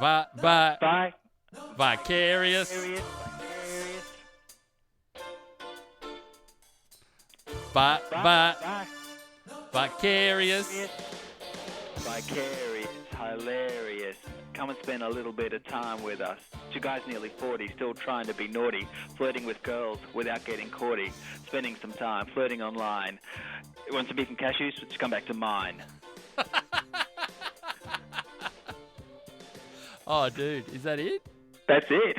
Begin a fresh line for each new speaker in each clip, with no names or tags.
Vicarious. Vicarious.
Vicarious, hilarious. Come and spend a little bit of time with us. You guys nearly 40, still trying to be naughty, flirting with girls without getting caughty, spending some time flirting online. You want some beef and cashews? Just come back to mine.
Oh, dude, is that it?
That's it.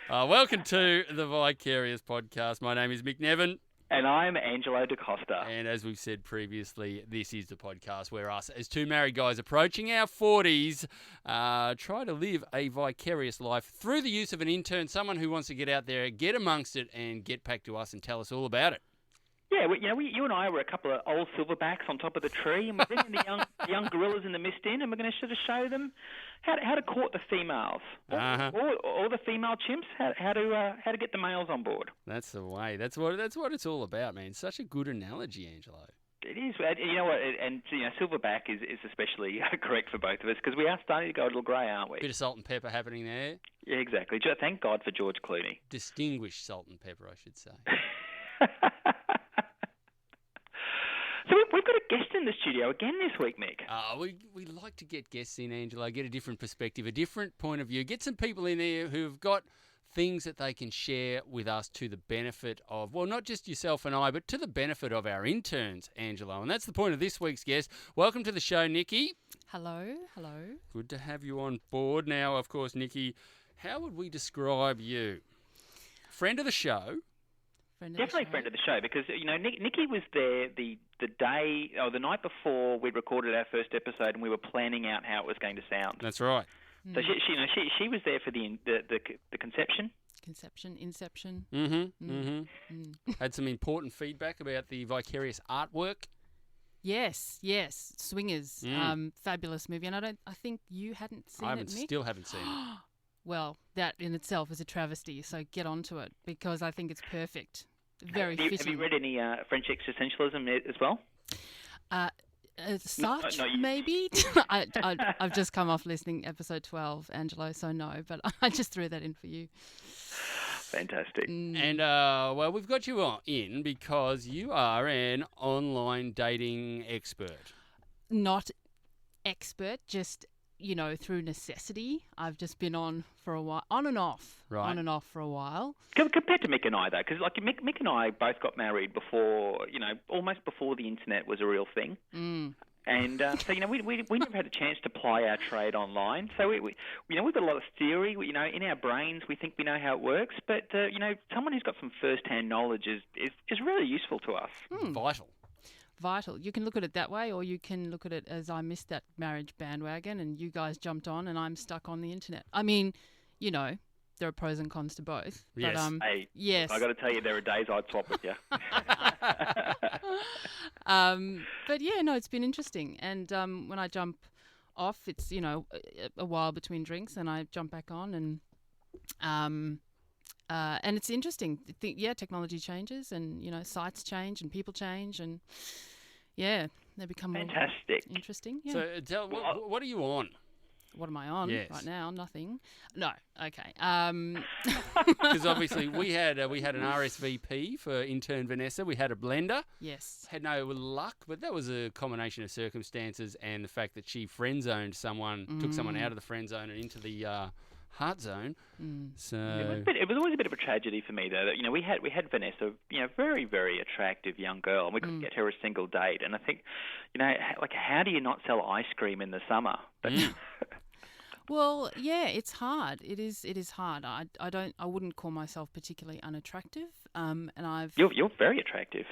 Welcome to the Vicarious podcast. My name is Mick Nevin.
And I'm Angelo DaCosta.
And as we've said previously, this is the podcast where us, as two married guys approaching our 40s, try to live a vicarious life through the use of an intern, someone who wants to get out there, get amongst it, and get back to us and tell us all about it.
Yeah, you and I were a couple of old silverbacks on top of the tree, and we're bringing the young gorillas in the mist in, and we're going to sort of show them how to court the females, or the female chimps, how to get the males on board.
That's the way. That's what it's all about, man. Such a good analogy, Angelo.
It is. You know what? And silverback is especially correct for both of us because we are starting to go a little grey, aren't we?
Bit of salt and pepper happening there.
Yeah, exactly. Thank God for George Clooney.
Distinguished salt and pepper, I should say.
So we've got a guest in the studio again this week, Mick.
We like to get guests in, Angelo, get a different perspective, a different point of view, get some people in there who've got things that they can share with us to the benefit of, well, not just yourself and I, but to the benefit of our interns, Angelo. And that's the point of this week's guest. Welcome to the show, Nikki.
Hello.
Good to have you on board. Now, of course, Nikki, how would we describe you? Friend of the show.
Definitely friend of the show because Nikki was there the day or the night before we recorded our first episode and we were planning out how it was going to sound.
That's right.
So she was there for the conception.
Inception.
Had some important feedback about the Vicarious artwork.
Yes. Swingers. Fabulous movie, and I think you hadn't seen it, Mick?
Still haven't seen it.
Well, that in itself is a travesty, so get onto it because I think it's perfect. Very fitting.
Have you read any French existentialism as well?
Such,
no,
maybe. I've just come off listening episode 12, Angelo, so no, but I just threw that in for you.
Fantastic.
And, we've got you in because you are an online dating expert.
Not expert, just through necessity. I've just been on for a while, on and off for a while.
Compared to Mick and I, though, because Mick and I both got married before, almost before the internet was a real thing. And so we never had a chance to ply our trade online. So we've got a lot of theory. In our brains we think we know how it works, but someone who's got some first-hand knowledge is really useful to us.
Vital. You can look at it that way, or you can look at it as I missed that marriage bandwagon and you guys jumped on and I'm stuck on the internet. I mean, there are pros and cons to both.
Yes.
But,
yes.
I got to tell you, there are days I'd swap with you.
But yeah, no, it's been interesting. And when I jump off, it's, a while between drinks and I jump back on and it's interesting. Technology changes and, sites change and people change and, they become
fantastic.
More interesting. Yeah.
So tell what are you on?
What am I on right now? Nothing. No. Okay.
Because obviously we had an RSVP for intern Vanessa. We had a blender.
Yes.
Had no luck, but that was a combination of circumstances and the fact that she friend zoned someone, took someone out of the friend zone and into the heart zone. So
it was always a bit of a tragedy for me, though. That we had Vanessa, very, very attractive young girl, and we couldn't get her a single date. And I think, how do you not sell ice cream in the summer? But
well, yeah, it's hard. It is hard. I wouldn't call myself particularly unattractive. And
You're very attractive.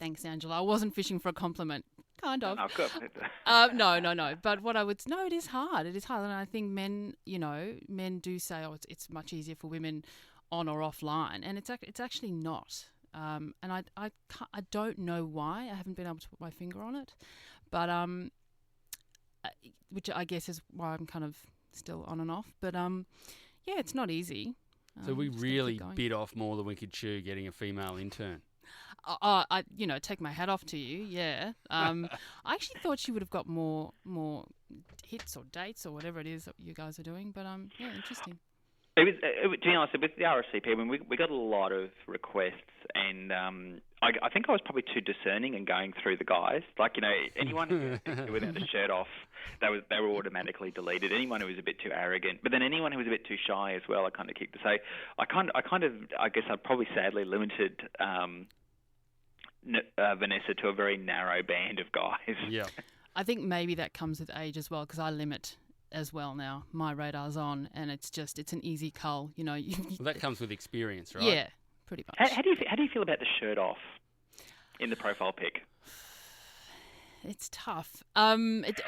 Thanks, Angela. I wasn't fishing for a compliment. Kind of.
Oh, good.
No. But it is hard. It is hard. And I think men do say, it's much easier for women on or offline. And it's actually not. And I don't know why. I haven't been able to put my finger on it. But, which I guess is why I'm kind of still on and off. But, it's not easy.
So we really bit off more than we could chew getting a female intern.
I take my hat off to you. Yeah. I actually thought she would have got more hits or dates or whatever it is that you guys are doing. But yeah, interesting.
To be honest, with the RSVP, I mean, we got a lot of requests, and I think I was probably too discerning in going through the guys. Like, anyone who without a shirt off, they were automatically deleted. Anyone who was a bit too arrogant, but then anyone who was a bit too shy as well, I kind of kicked. So I guess I probably sadly limited Vanessa to a very narrow band of guys.
Yeah.
I think maybe that comes with age as well, because I limit as well now. My radar's on, and it's an easy cull.
Well, that comes with experience, right?
Yeah, pretty much.
How do you feel about the shirt off in the profile pic?
It's tough. It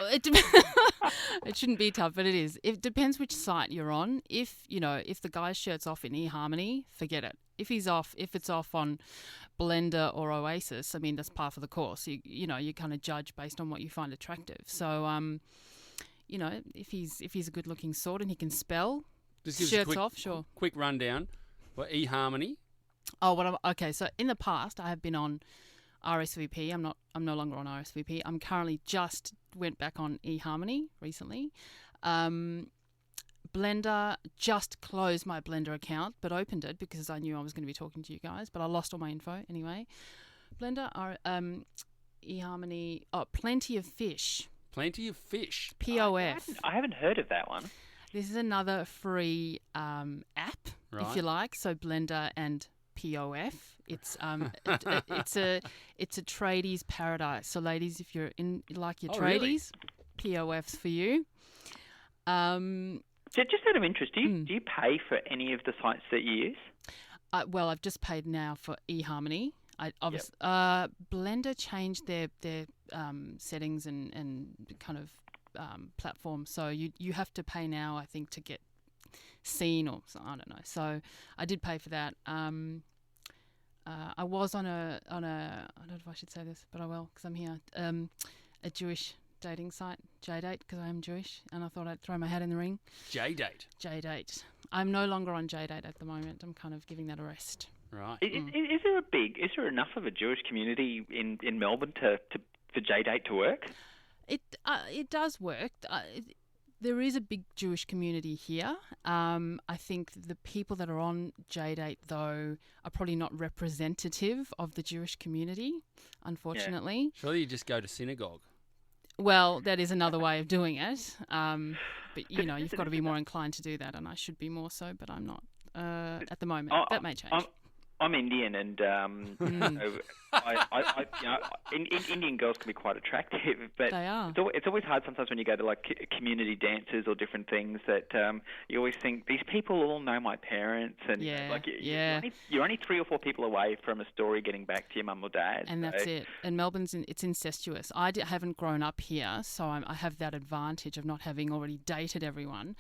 shouldn't be tough, but it is. It depends which site you're on. If the guy's shirt's off in eHarmony, forget it. If it's off on Blender or Oasis, I mean, that's par for the course. You kind of judge based on what you find attractive. So if he's a good-looking sort and he can spell, shirts off, sure.
Quick rundown for eHarmony.
Oh, okay. So in the past, I have been on RSVP. I'm no longer on RSVP. I'm currently just went back on eHarmony recently. Blender, just closed my Blender account, but opened it because I knew I was going to be talking to you guys, but I lost all my info anyway. Blender, eHarmony, Plenty of Fish.
Plenty of Fish.
POF.
I haven't heard of that one.
This is another free app, if you like. So Blender and POF. It's it's a tradies paradise. So ladies, if you're in like your tradies, really? POF's for you.
Just out of interest, do you pay for any of the sites that you use?
Well, I've just paid now for eHarmony. Blender changed their settings and kind of platform, so you have to pay now, I think, to get seen, or I don't know. So I did pay for that. I was on a I don't know if I should say this, but I will because I'm here. A Jewish dating site, JDate, because I am Jewish, and I thought I'd throw my hat in the ring. JDate. I'm no longer on JDate at the moment. I'm kind of giving that a rest.
Right. Is there enough of a Jewish community in Melbourne for JDate to work?
It does work. There is a big Jewish community here. I think the people that are on JDate, though, are probably not representative of the Jewish community, unfortunately.
Yeah. Surely you just go to synagogue.
Well, that is another way of doing it. But, you've got to be more inclined to do that, and I should be more so, but I'm not at the moment. That may change.
I'm Indian, and Indian girls can be quite attractive, but
they are.
It's always hard sometimes when you go to like community dances or different things that you always think these people all know my parents, and you're only 3 or 4 people away from a story getting back to your mum or dad,
and that's it. And Melbourne's it's incestuous. I haven't grown up here, so I have that advantage of not having already dated everyone,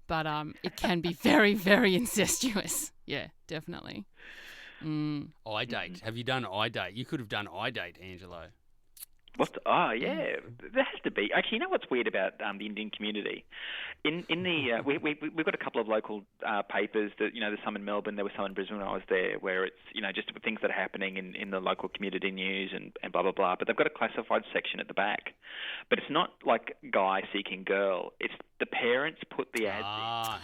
but it can be very, very incestuous. Yeah, definitely.
iDate. Have you done iDate? You could have done iDate, Angelo.
Yeah, there has to be. Actually, you know what's weird about the Indian community? In the we've got a couple of local papers that there's some in Melbourne, there was some in Brisbane when I was there, where it's just things that are happening in the local community news and blah blah blah. But they've got a classified section at the back, but it's not like guy seeking girl. It's the parents put the ads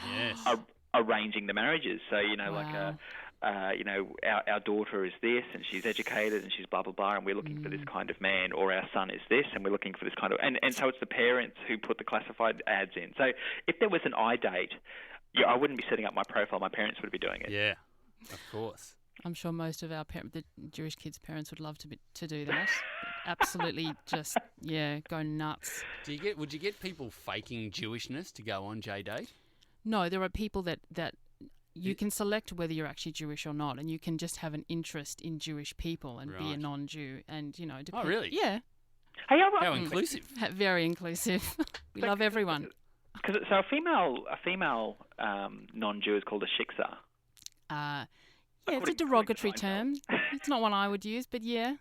in, arranging the marriages. So
wow.
Our daughter is this, and she's educated, and she's blah blah blah, and we're looking for this kind of man, or our son is this, and we're looking for this kind of, and so it's the parents who put the classified ads in. So if there was an iDate, I wouldn't be setting up my profile; my parents would be doing it.
Yeah, of course.
I'm sure most of the Jewish kids' parents would love to do that. Absolutely, just go nuts.
Would you get people faking Jewishness to go on JDate?
No, there are people that you can select whether you're actually Jewish or not, and you can just have an interest in Jewish people and be a non-Jew, and
Oh, really?
Yeah.
Hey,
how inclusive?
Very inclusive. We love everyone.
So a female non-Jew is called a shiksa.
It's a derogatory term. It's not one I would use, but yeah.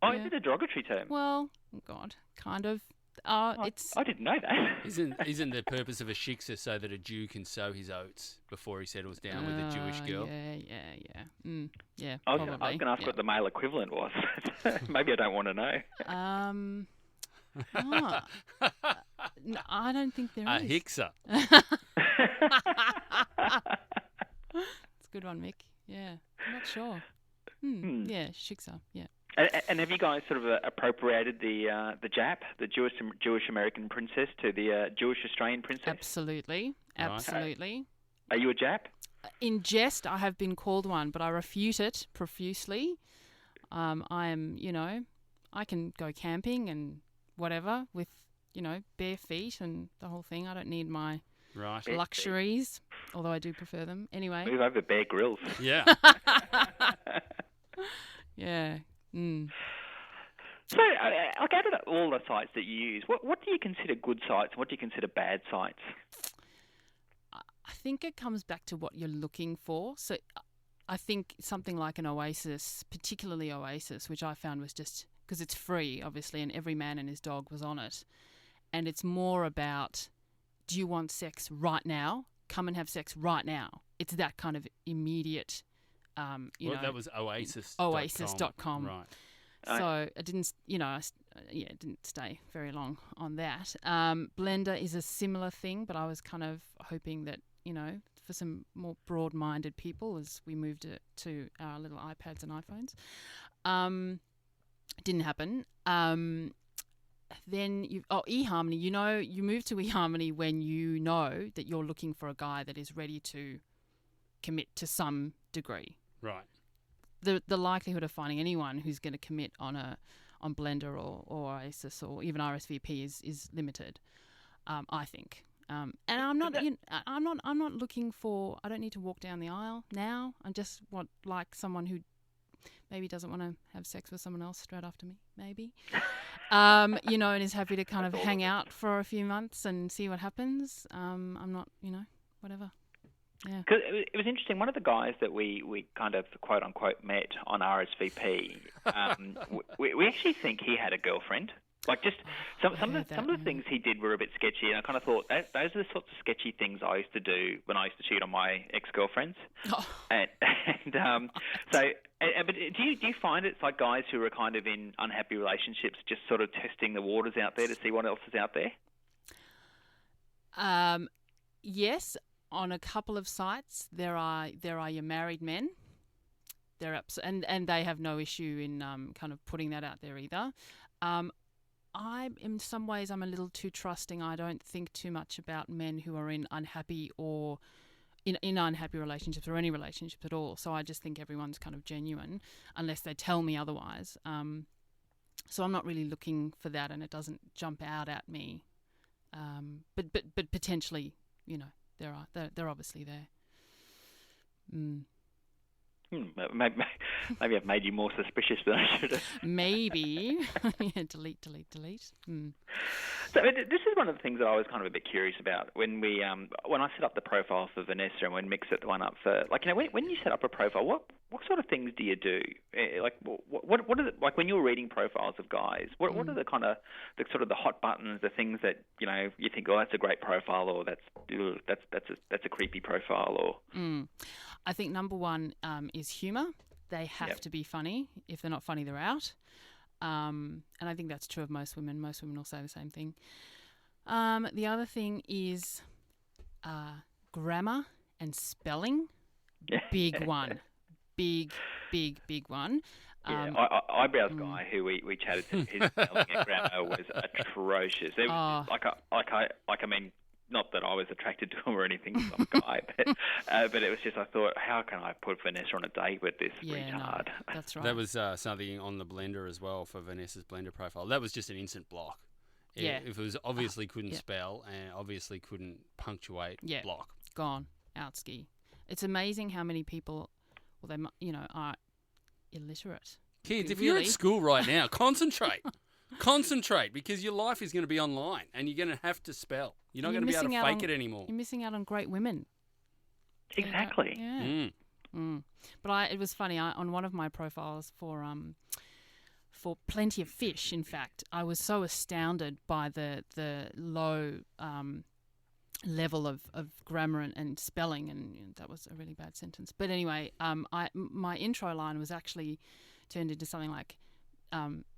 Oh, is it a derogatory term?
Well, God, kind of. It's
I didn't know that.
Isn't the purpose of a shiksa so that a Jew can sow his oats before he settles down with a Jewish girl?
Yeah.
I was
Probably.
going to ask what the male equivalent was. Maybe I don't want to know.
No, I don't think there
A
is.
hiksa.
It's a good one, Mick. Yeah, I'm not sure. Yeah, shiksa. Yeah.
And have you guys sort of appropriated the Jap, the Jewish American princess, to the Jewish Australian princess?
Absolutely.
Are you a Jap?
In jest, I have been called one, but I refute it profusely. I am, I can go camping and whatever with, bare feet and the whole thing. I don't need my luxuries, although I do prefer them. Anyway.
Move over Bear Grylls.
Yeah.
Yeah.
So, out of all the sites that you use, what do you consider good sites and what do you consider bad sites?
I think it comes back to what you're looking for. So I think something like an Oasis, particularly Oasis, which I found was just because it's free, obviously, and every man and his dog was on it. And it's more about, do you want sex right now? Come and have sex right now. It's that kind of immediate,
that was Oasis.
Oasis.com.
Right.
So I didn't, it didn't stay very long on that. Blender is a similar thing, but I was kind of hoping that, for some more broad-minded people as we moved it to our little iPads and iPhones. Didn't happen. Then eHarmony, you move to eHarmony when you know that you're looking for a guy that is ready to commit to some degree.
Right.
The likelihood of finding anyone who's going to commit on Blender or Oasis or even RSVP is limited, I think. And I'm not I'm not looking for. I don't need to walk down the aisle now. I just want someone who maybe doesn't want to have sex with someone else straight after me, maybe. And is happy to kind of hang out for a few months and see what happens. I'm not, whatever. Yeah.
Because it was interesting. One of the guys that we kind of quote unquote met on RSVP, we actually think he had a girlfriend. Like just some of the things he did were a bit sketchy, and I kind of thought those are the sorts of sketchy things I used to do when I used to cheat on my ex-girlfriends. Oh. But do you find it's like guys who are kind of in unhappy relationships just sort of testing the waters out there to see what else is out there?
Yes, on a couple of sites there are your married men. And they have no issue in kind of putting that out there either. In some ways, I'm a little too trusting. I don't think too much about men who are in unhappy or in unhappy relationships or any relationships at all. So I just think everyone's kind of genuine unless they tell me otherwise. So I'm not really looking for that, and it doesn't jump out at me. But potentially, they're obviously there.
Maybe I've made you more suspicious than I should have.
Maybe. Yeah, delete.
So this is one of the things that I was kind of a bit curious about when I set up the profile for Vanessa and when Mick set the one up for, when you set up a profile, what sort of things do you do? What is it, like when you're reading profiles of guys, what are the kind of, the sort of the hot buttons, the things that, you think, oh, that's a great profile, or that's a creepy profile, or...
I think number one is humour. They have to be funny. If they're not funny, they're out. And I think that's true of most women. Most women will say the same thing. The other thing is grammar and spelling. Big one. Big one.
Eyebrows guy who we chatted to, his spelling and grammar was atrocious. It was I mean, not that I was attracted to him or anything, some guy, but it was just, I thought, how can I put Vanessa on a date with this retard?
No, that's right.
That was something on the Blender as well for Vanessa's Blender profile. That was just an instant block. If it was obviously couldn't spell and obviously couldn't punctuate, block.
Gone. Out ski. It's amazing how many people, are illiterate.
Kids, if you're at school right now, concentrate. Concentrate, because your life is going to be online and you're going to have to spell. You're not going to be able to fake it anymore.
You're missing out on great women.
Exactly.
Yeah. But it was funny. On one of my profiles for for plenty of fish. In fact, I was so astounded by the low level of grammar and spelling, and that was a really bad sentence. But anyway, my intro line was actually turned into something like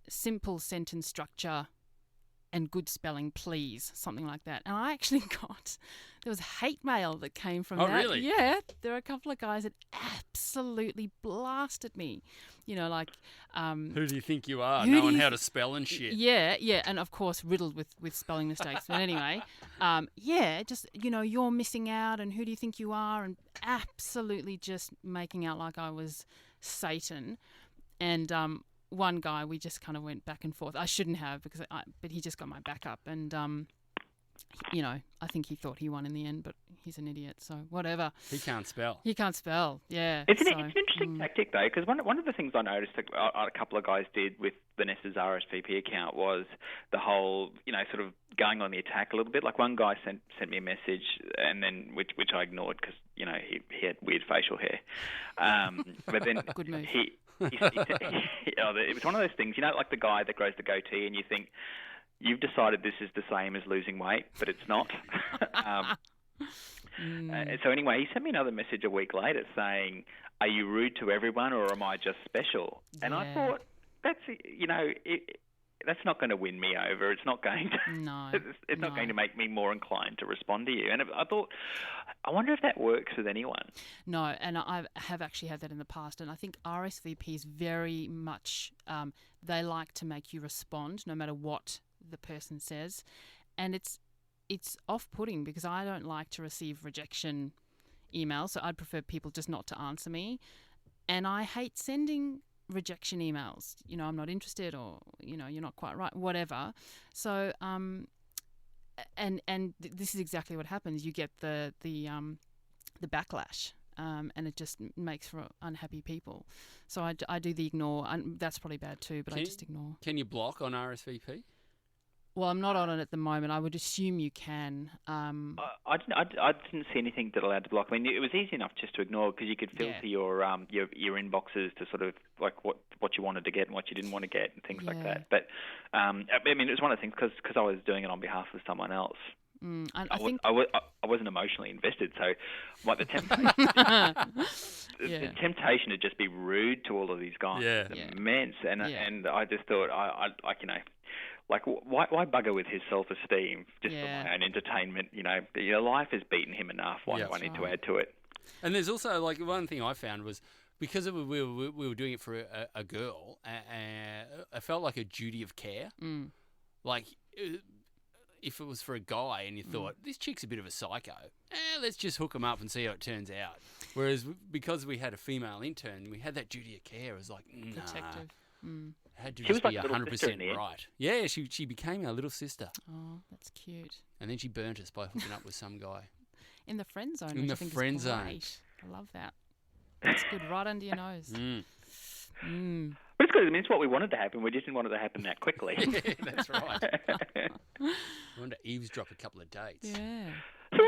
simple sentence structure and good spelling, please, something like that. And I actually there was hate mail that came from that.
Oh, really?
Yeah, there were a couple of guys that absolutely blasted me. You know, like...
who do you think you are?
Who
Knowing
do you
how to spell and shit.
Yeah, and of course riddled with spelling mistakes. But anyway, just, you're missing out and who do you think you are? And absolutely just making out like I was Satan. And one guy, we just kind of went back and forth. I shouldn't have, but he just got my back up. And, I think he thought he won in the end, but he's an idiot, so whatever.
He can't spell.
Yeah.
It's an interesting tactic, though, because one of the things I noticed a couple of guys did with Vanessa's RSVP account was the whole, sort of going on the attack a little bit. Like one guy sent me a message, and then which I ignored because, he had weird facial hair. But then
Good move.
it was one of those things, like the guy that grows the goatee and you think, you've decided this is the same as losing weight, but it's not. So anyway, he sent me another message a week later saying, are you rude to everyone or am I just special? And I thought, that's not going to win me over. It's not going to.
No.
It's not going to make me more inclined to respond to you. And I thought, I wonder if that works with anyone.
No, and I have actually had that in the past. And I think RSVPs very much, they like to make you respond no matter what the person says. And it's off-putting because I don't like to receive rejection emails. So I'd prefer people just not to answer me. And I hate sending rejection emails. I'm not interested, or you're not quite right, whatever. So and this is exactly what happens. You get the backlash, and it just makes for unhappy people. So I do the ignore, and that's probably bad too. But I just ignore.
Can you block on RSVP?
Well, I'm not on it at the moment. I would assume you can.
I didn't see anything that allowed to block. I mean, it was easy enough just to ignore because you could filter your inboxes to sort of like what you wanted to get and what you didn't want to get and things like that. But I mean, it was one of the things because I was doing it on behalf of someone else.
I think
I wasn't emotionally invested, so the temptation to just be rude to all of these guys is immense. And I just thought, why bugger with his self-esteem just for my own entertainment? Life has beaten him enough. Why do I need to add to it?
And there's also one thing I found was because we were doing it for a girl, I felt like a duty of care. Like if it was for a guy and you thought this chick's a bit of a psycho, let's just hook him up and see how it turns out. Whereas because we had a female intern, we had that duty of care. It was like
protective.
Had to just be 100% right. Yeah, she became our little sister.
Oh, that's cute.
And then she burnt us by hooking up with some guy.
In the friend zone.
In the friend zone.
I love that. That's good, right under your nose.
But it's good. I mean, it's what we wanted to happen. We just didn't want it to happen that quickly.
Yeah, that's right. I wanted to eeavesdrop a couple of dates.
Yeah.
So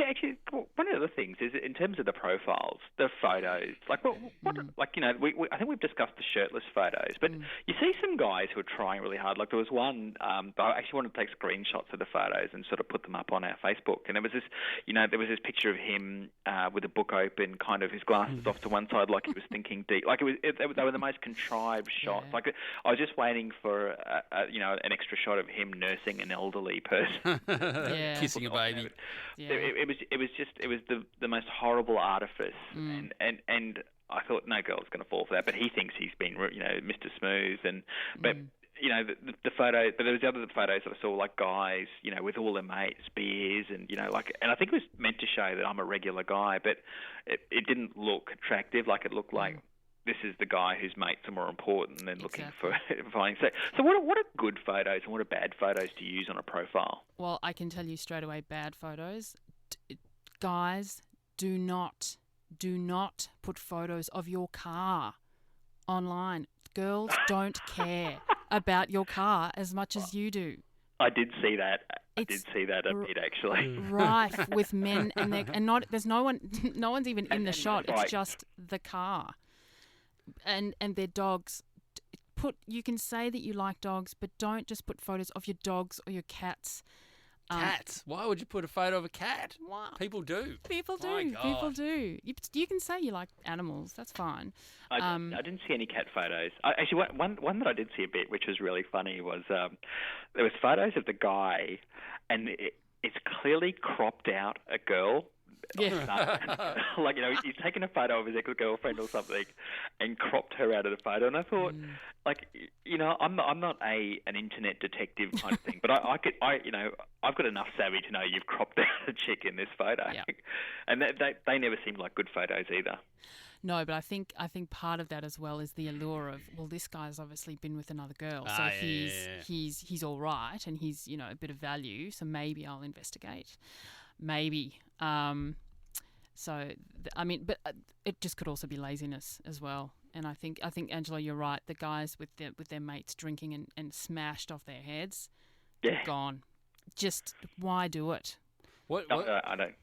actually, one of the things is in terms of the profiles, the photos, I think we've discussed the shirtless photos, but you see some guys who are trying really hard. Like there was one, I actually wanted to take screenshots of the photos and sort of put them up on our Facebook. And there was this picture of him with a book open, kind of his glasses off to one side, like he was thinking deep. Like they were the most contrived shots. Yeah. Like I was just waiting for an extra shot of him nursing an elderly person,
kissing a baby.
Yeah. It was the most horrible artifice, and I thought no girl's going to fall for that. But he thinks he's been Mr. Smooth, but the photo. But there was the other photos that I saw, like guys with all their mates, beers, and and I think it was meant to show that I'm a regular guy, but it didn't look attractive. Like it looked like this is the guy whose mates are more important than looking for finding. So what are good photos and what are bad photos to use on a profile?
Well, I can tell you straight away, bad photos. Guys, do not put photos of your car online. Girls don't care about your car as much as you do.
I did see that. I did see that a bit actually.
Rife with men and not. There's no one's even in the shot. It's just the car. And their dogs. You can say that you like dogs, but don't just put photos of your dogs or your cats.
Cats? Why would you put a photo of a cat?
What?
People do.
People
My
do.
God.
People do. You can say you like animals. That's fine.
I didn't see any cat photos. Actually, one that I did see a bit, which was really funny, was there was photos of the guy, and it's clearly cropped out a girl.
Yeah.
Like, he's taken a photo of his ex-girlfriend or something and cropped her out of the photo. And I thought, like, I'm not an internet detective kind of thing, but I've got enough savvy to know you've cropped out a chick in this photo.
Yeah.
And they never seemed like good photos either.
No, but I think part of that as well is the allure of, well, this guy's obviously been with another girl, so he's all right, and he's a bit of value, so maybe I'll investigate, maybe. But it just could also be laziness as well. And I think Angelo, you're right. The guys with their mates drinking and smashed off their heads, gone. Just why do it?
What?
I don't.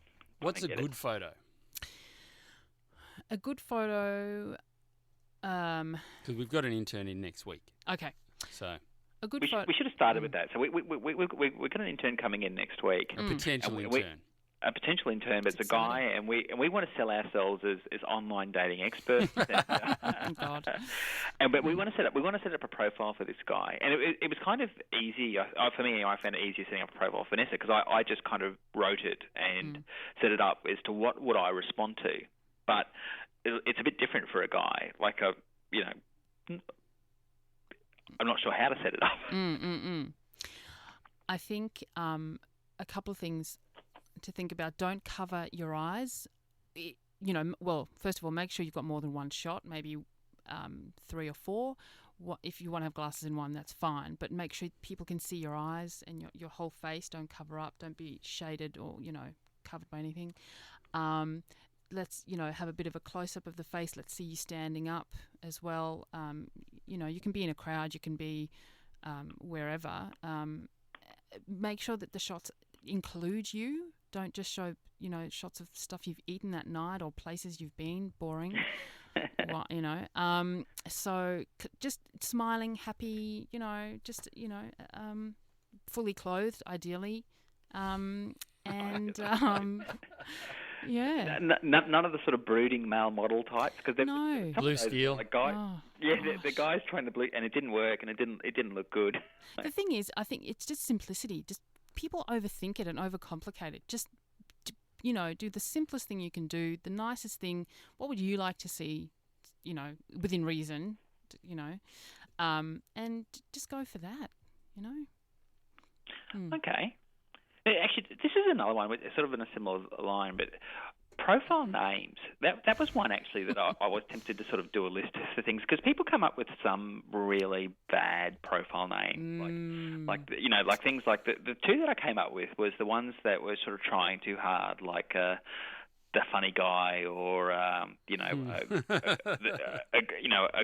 What's a good photo?
A good photo.
Because we've got an intern in next week.
Okay.
So
a good
We
photo.
should have started with that. So we've got an intern coming in next week.
a potential intern.
A potential intern, but it's a guy, and we want to sell ourselves as online dating experts.
Oh, God.
But we want to set up a profile for this guy, and it was kind of easy for me. I found it easier setting up a profile for Vanessa because I just kind of wrote it and set it up as to what would I respond to. But it's a bit different for a guy. Like I'm not sure how to set it up.
I think a couple of things to think about. Don't cover your eyes. First of all, make sure you've got more than one shot, maybe 3 or 4. If you want to have glasses in one, that's fine. But make sure people can see your eyes and your whole face. Don't cover up. Don't be shaded or, covered by anything. Let's, have a bit of a close-up of the face. Let's see you standing up as well. You can be in a crowd. You can be wherever. Make sure that the shots include you. Don't just show, shots of stuff you've eaten that night or places you've been. Boring. So just smiling, happy, fully clothed, ideally. Yeah.
None of the sort of brooding male model types, because
no.
Blue steel.
Like the guy's trying to blue, and it didn't work, and it didn't look good.
The thing is, I think it's just simplicity. Just people overthink it and overcomplicate it. Just do the simplest thing you can do, the nicest thing. What would you like to see? Within reason. And just go for that.
Okay. Actually, this is another one, sort of in a similar line, but profile names. That was one actually that I was tempted to sort of do a list for things, because people come up with some really bad profile names, like things like the 2 that I came up with was the ones that were sort of trying too hard, like the funny guy, or a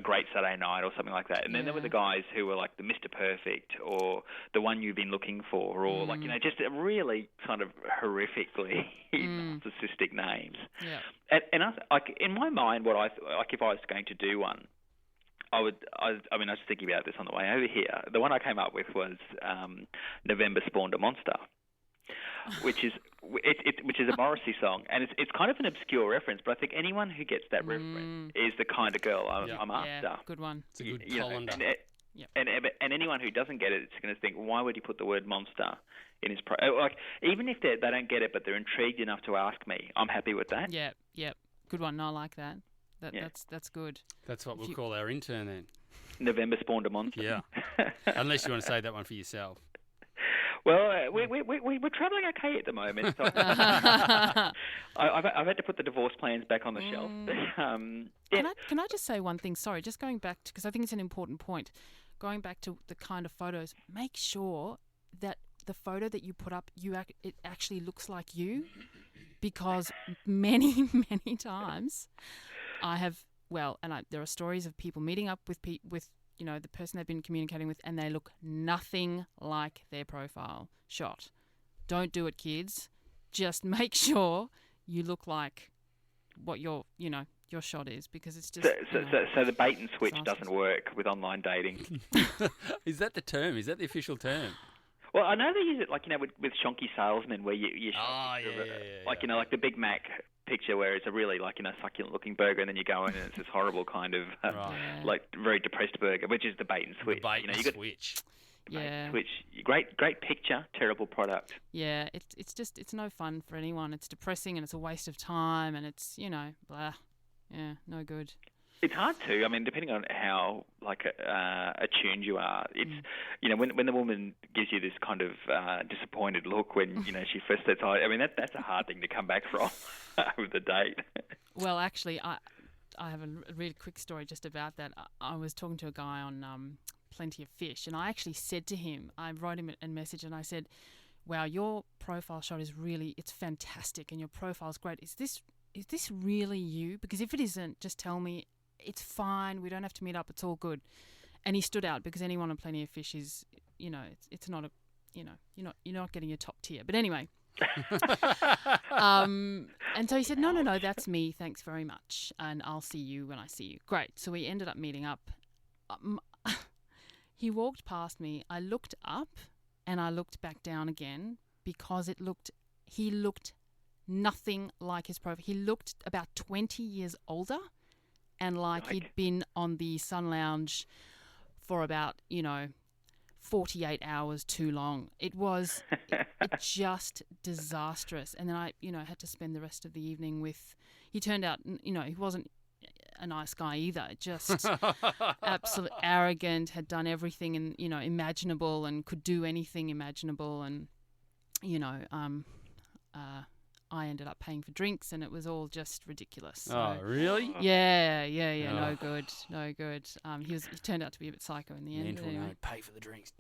great Saturday night, or something like that. And then there were the guys who were like the Mr. Perfect, or the one you've been looking for, or just really kind of horrifically narcissistic names.
Yeah.
And in my mind, what if I was going to do one, I was thinking about this on the way over here. The one I came up with was November Spawned a Monster, which is a Morrissey song, and it's kind of an obscure reference, but I think anyone who gets that reference is the kind of girl I'm after.
Yeah, good one.
It's a good colander.
And anyone who doesn't get it, it's going to think, why would he put the word monster in his even if they don't get it, but they're intrigued enough to ask me, I'm happy with that.
Yeah, good one. No, I like that. That's good.
That's what we'll call our intern then.
November Spawned a Monster.
Yeah. Unless you want to say that one for yourself.
Well, we're travelling okay at the moment. So I've had to put the divorce plans back on the shelf.
Can I just say one thing? Sorry, just going back to, because I think it's an important point. Going back to the kind of photos, make sure that the photo that you put up, it actually looks like you, because many times there are stories of people meeting up with the person they've been communicating with, and they look nothing like their profile shot. Don't do it, kids. Just make sure you look like what you're your shot is, because it's just
So the bait and switch doesn't work with online dating.
Is that the term? Is that the official term?
Well, I know they use it with shonky salesmen, where you
Oh,
like the Big Mac picture, where it's a really succulent looking burger, and then you go in and it's this horrible kind of like very depressed burger, which is the bait and switch.
The bait and switch.
Yeah.
Which great picture, terrible product.
Yeah, it's no fun for anyone. It's depressing and it's a waste of time, and it's blah. Yeah, no good.
It's hard to. I mean, depending on how attuned you are, it's when the woman gives you this kind of disappointed look when she first sets eyes. I mean, that's a hard thing to come back from with the date.
Well, actually, I have a really quick story just about that. I was talking to a guy on Plenty of Fish, and I actually said to him, I wrote him a message, and I said, "Wow, your profile shot it's fantastic, and your profile's great. Is this really you? Because if it isn't, just tell me. It's fine. We don't have to meet up. It's all good." And he stood out, because anyone on Plenty of Fish is, it's not you're not getting your top tier. But anyway, and so he said, no, that's me. Thanks very much, and I'll see you when I see you. Great. So we ended up meeting up. He walked past me. I looked up and I looked back down again, because he looked nothing like his profile. He looked about 20 years older, and like he'd been on the Sun Lounge for about, 48 hours too long. It was just disastrous. And then I, had to spend the rest of the evening he turned out, he wasn't a nice guy either, just absolute arrogant, had done everything imaginable, and could do anything imaginable, and I ended up paying for drinks, and it was all just ridiculous. So,
oh, really?
Yeah, no good. He turned out to be a bit psycho in the end.
Mental
anyway.
note, pay for the drinks.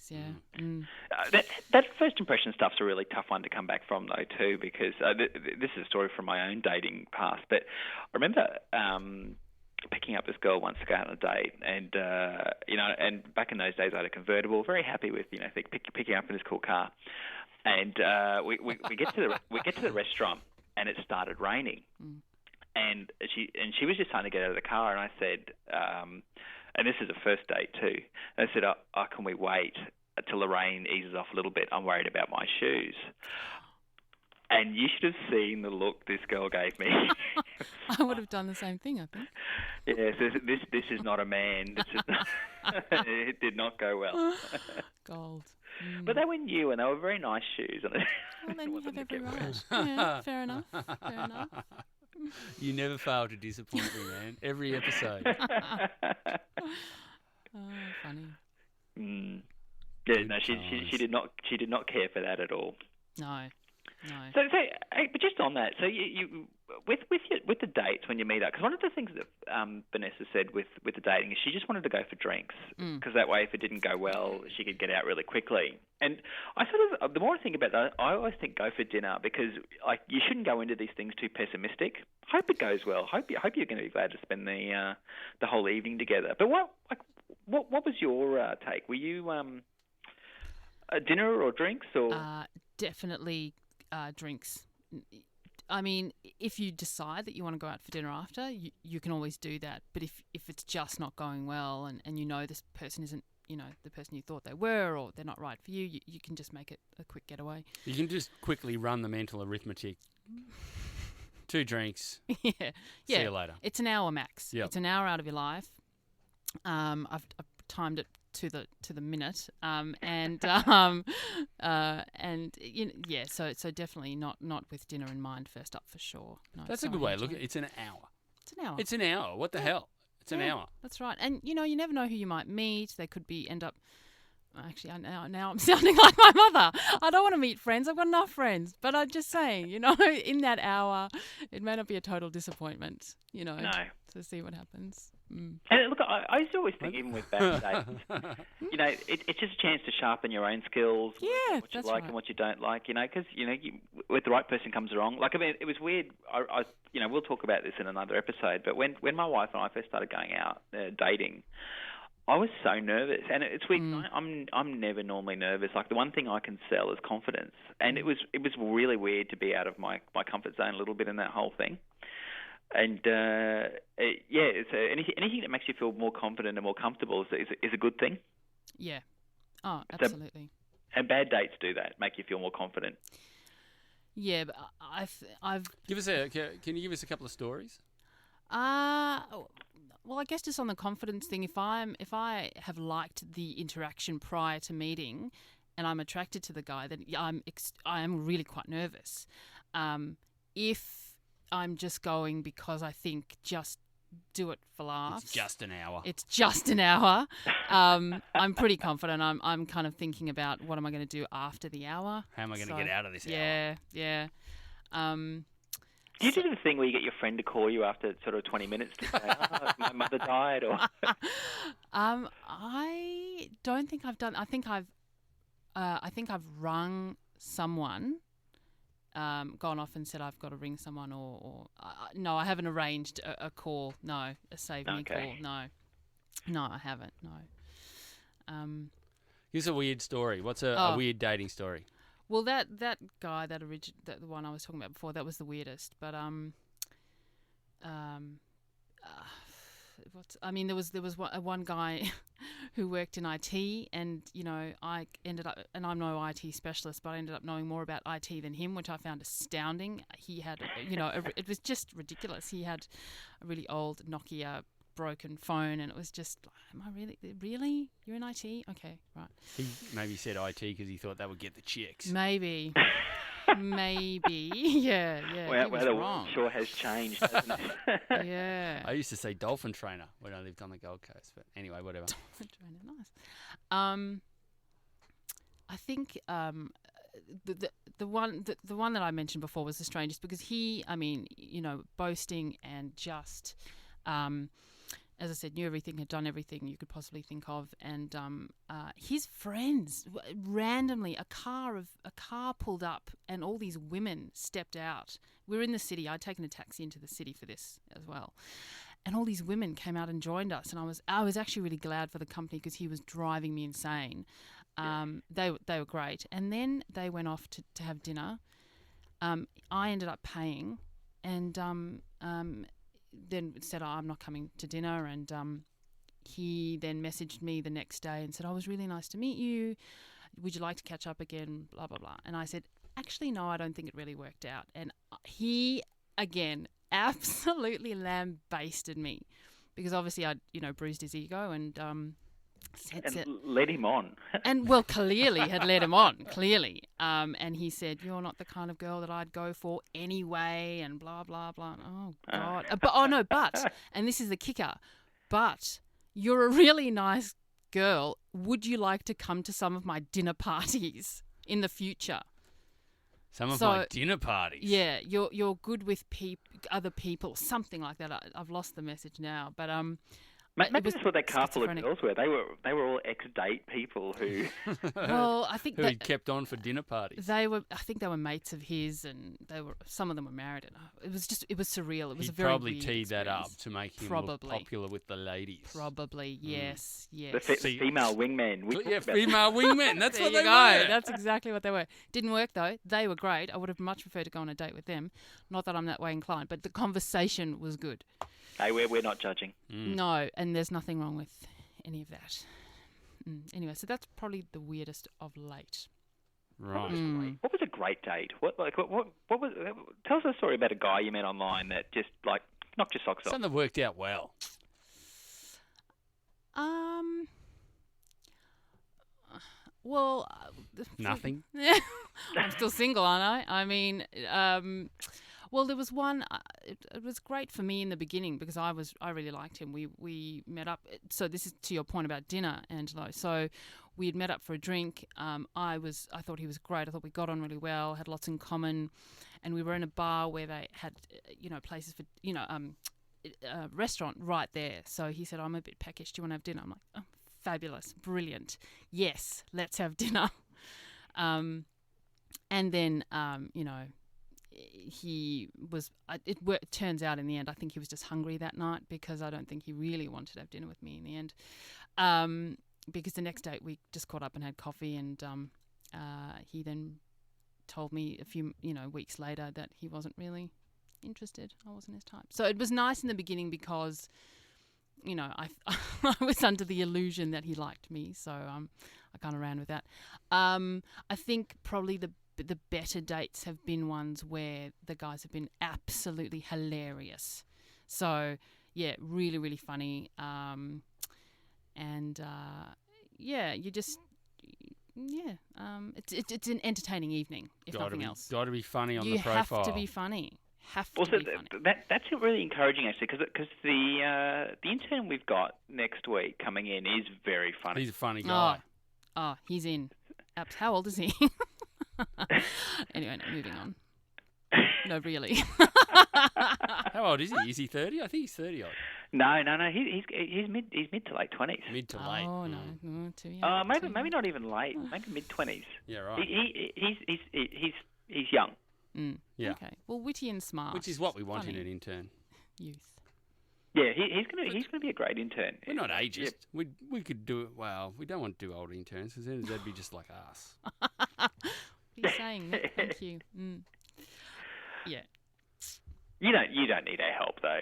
Yeah. Mm.
That first impression stuff's a really tough one to come back from, though, too, because this is a story from my own dating past. But I remember picking up this girl once to go out on a date, and and back in those days I had a convertible, very happy with picking up in this cool car. And we get to the restaurant, and it started raining, and she was just starting to get out of the car, and I said, and this is a first date too. And I said, "Oh, can we wait till the rain eases off a little bit? I'm worried about my shoes." And you should have seen the look this girl gave me.
I would have done the same thing, I think.
Yes, this is not a man. It did not go well.
Gold.
But they were new, and they were very nice shoes.
Well, then you have every right. Yeah, fair enough.
You never fail to disappoint me, man. Every episode.
Funny.
Yeah, no, she did not care for that at all.
No.
So, but just on that, so you with the dates when you meet up, because one of the things that Vanessa said with the dating is she just wanted to go for drinks, because that way if it didn't go well, she could get out really quickly. And I the more I think about that, I always think go for dinner, because you shouldn't go into these things too pessimistic. Hope it goes well. Hope you're going to be glad to spend the whole evening together. But what was your take? Were you a dinner or drinks or?
Definitely. Drinks. I mean, if you decide that you want to go out for dinner after, you can always do that. But if it's just not going well, and this person isn't the person you thought they were, or they're not right for you, you can just make it a quick getaway.
You can just quickly run the mental arithmetic. 2 drinks.
Yeah.
See you later.
It's an hour max.
Yep.
It's an hour out of your life. I've timed it to the minute, so definitely not with dinner in mind first up for sure. No,
that's a good way to look at it. It's an hour.
It's an hour.
What the hell? It's an hour.
That's right. And you never know who you might meet. They could end up. Actually, now I'm sounding like my mother. I don't want to meet friends. I've got enough friends. But I'm just saying, in that hour, it may not be a total disappointment.
No.
To see what happens.
And look, I used to always think, even with bad dates, it's just a chance to sharpen your own skills, what you like and what you don't like, because, with the right person comes along. Like, I mean, it was weird. I we'll talk about this in another episode, but when my wife and I first started going out dating, I was so nervous, and it's weird. I'm never normally nervous. Like, the one thing I can sell is confidence, and it was really weird to be out of my comfort zone a little bit in that whole thing. And so anything that makes you feel more confident and more comfortable is a good thing.
Yeah. Oh, absolutely.
And bad dates do that, make you feel more confident.
Yeah, but I've
Can you give us a couple of stories?
well, I guess just on the confidence thing, if I have liked the interaction prior to meeting, and I'm attracted to the guy, then I am really quite nervous. If I'm just going because I think just do it for laughs.
It's just an hour.
It's just an hour. I'm pretty confident. I'm kind of thinking about what am I going to do after the hour.
How am I going to get out of this hour?
Yeah.
Do you do the thing where you get your friend to call you after sort of 20 minutes to say, my mother died? Or
I don't think I've done. I think I've rung someone, gone off and said I've got to ring someone, or no, I haven't arranged a call. No, a save me call. No, I haven't. No.
Here's a weird story. What's a weird dating story?
Well, that guy, the one I was talking about before, that was the weirdest. But there was one guy who worked in IT, and I ended up, and I'm no IT specialist, but I ended up knowing more about IT than him, which I found astounding. He had, it was just ridiculous. He had a really old Nokia broken phone, and it was just, am I really you're in IT? Okay, right.
He maybe said IT because he thought that would get the chicks.
Maybe yeah.
Well,
he was
the
wrong.
world sure has changed, hasn't it?
Yeah.
I used to say dolphin trainer when I lived on the Gold Coast, but anyway, whatever.
Dolphin trainer, nice. I think the one that I mentioned before was the strangest, because he, boasting and just, as I said, knew everything, had done everything you could possibly think of, and his friends randomly, a car pulled up, and all these women stepped out. We were in the city. I'd taken a taxi into the city for this as well, and all these women came out and joined us, and I was actually really glad for the company, because he was driving me insane. They were great, and then they went off to have dinner. I ended up paying, and then said, I'm not coming to dinner, and he then messaged me the next day and said, it was really nice to meet you. Would you like to catch up again? Blah, blah, blah. And I said, actually, no, I don't think it really worked out. And he, again, absolutely lambasted me, because obviously I'd, bruised his ego and
led him on.
And, well, clearly had led him on, clearly. And he said, you're not the kind of girl that I'd go for anyway, and blah, blah, blah. Oh, God. But, and this is the kicker, but you're a really nice girl. Would you like to come to some of my dinner parties in the future?
Some of my dinner parties?
Yeah, you're good with other people, something like that. I've lost the message now, but
maybe that's what that car full of girls were. They were all ex-date people who.
Well, I think
who he kept on for dinner parties.
I think they were mates of his, and some of them were married. And it was surreal. It was
He
a very
probably
weird
teed that
experience.
up to make him look popular with the ladies.
Probably, yes.
The female wingmen.
Female wingmen. That's what they
were.
were.
That's exactly what they were. Didn't work though. They were great. I would have much preferred to go on a date with them. Not that I'm that way inclined, but the conversation was good.
Hey, we're not judging.
No, and there's nothing wrong with any of that. Anyway, so that's probably the weirdest of late.
Right.
What was a great date? What was? Tell us a story about a guy you met online that just knocked your socks off.
Something that worked out well.
Well,
nothing.
I'm still single, aren't I? I mean, well, there was one. It was great for me in the beginning, because I really liked him. We met up. So this is to your point about dinner, Angelo. So we had met up for a drink. I thought he was great. I thought we got on really well, had lots in common, and we were in a bar where they had places for a restaurant right there. So he said, I'm a bit peckish. Do you want to have dinner? I'm like, oh, fabulous, brilliant. Yes, let's have dinner. And then he was. It turns out in the end, I think he was just hungry that night, because I don't think he really wanted to have dinner with me in the end. Because the next day we just caught up and had coffee, and he then told me a few weeks later that he wasn't really interested. I wasn't his type. So it was nice in the beginning because, you know, I I was under the illusion that he liked me. So I kind of ran with that. I think probably the better dates have been ones where the guys have been absolutely hilarious. So yeah, really, really funny. It's an entertaining evening, if nothing else.
Got to be funny on
You
the profile.
have to be funny.
That's really encouraging actually, because the intern we've got next week coming in is very funny.
He's a funny guy.
Oh, he's in. How old is he? Anyway, moving on. No, really.
How old is he? Is he 30? I think he's 30 odd.
No. He's mid to late 20s.
Mid to late.
Oh no, too young.
Maybe not even late. Maybe mid 20s.
Yeah, right.
He's young.
Yeah.
Okay. Well, witty and smart.
Which is what we want
Funny.
in an intern.
Youth.
Yeah, he's gonna be a great intern.
We're not ageist. Yep. We could do it. Well, we don't want to do old interns because then they'd be just like us.
What are you saying, Mick? Thank you. Yeah.
You don't need our help though.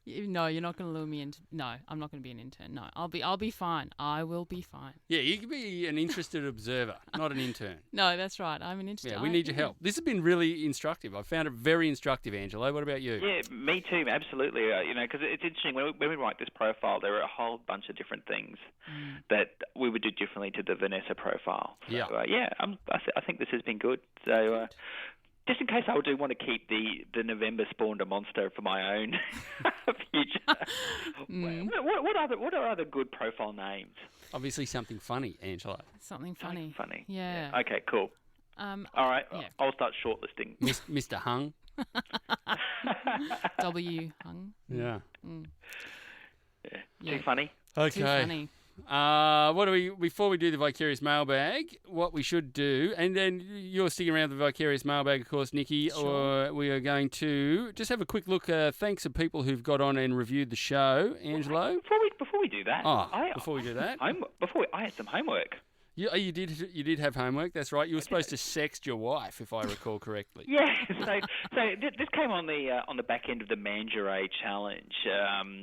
No, you're not going to lure me into. No, I'm not going to be an intern. No, I'll be fine. I will be fine.
Yeah, you can be an interested observer, not an intern.
No, that's right. I'm an interested.
Yeah, we need your help. This has been really instructive. I found it very instructive, Angelo. What about you?
Yeah, me too. Absolutely. Because it's interesting when we write this profile, there are a whole bunch of different things that we would do differently to the Vanessa profile. So, I think this has been good. So. Just in case I do want to keep the November spawned a monster for my own future. What are other good profile names?
Obviously something funny, Angelo.
Something funny.
Funny.
Yeah.
Okay, cool. All right, yeah. I'll start shortlisting.
Mr. Hung.
W. Hung.
Yeah.
Too funny?
Okay.
Too funny.
Before we do the Vicarious mailbag, what we should do, and then you're sticking around the Vicarious mailbag, of course, Nikki,
sure.
Or we are going to just have a quick look. Thanks to people who've got on and reviewed the show, Angelo.
Before we do that,
I had some homework.
You
did have homework. That's right. You were supposed to sext your wife, if I recall correctly.
Yeah. So this came on the back end of the Mangeray challenge.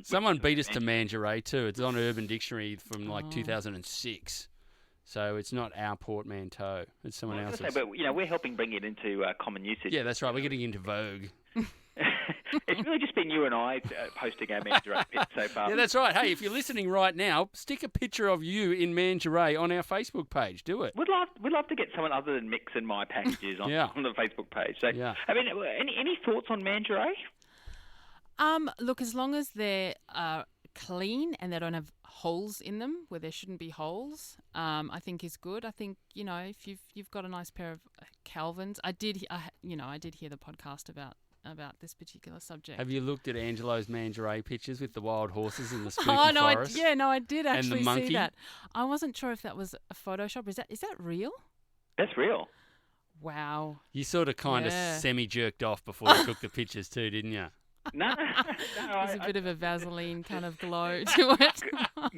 Someone beat us to Mangeray too. It's on Urban Dictionary from 2006. So it's not our portmanteau. It's someone else's.
But we're helping bring it into common usage.
Yeah, that's right. We're getting into vogue.
It's really just been you and I posting our Mangeray bits so far.
Yeah, that's right. Hey, if you're listening right now, stick a picture of you in Mangeray on our Facebook page. Do it.
We'd love to get someone other than Mick's and my packages on the Facebook page. So, I mean, any thoughts on Mangeray?
Look, as long as they're clean and they don't have holes in them where there shouldn't be holes, I think is good. I think if you've got a nice pair of Calvins, I did hear the podcast about this particular subject.
Have you looked at Angelo's Mangeray pictures with the wild horses in the spooky forest?
I did actually
and the monkey?
see that. I wasn't sure if that was a Photoshop. Is that real?
That's real.
Wow.
You sort of kind of semi-jerked off before you took the pictures too, didn't you?
No.
There's a bit of a Vaseline kind of glow to it.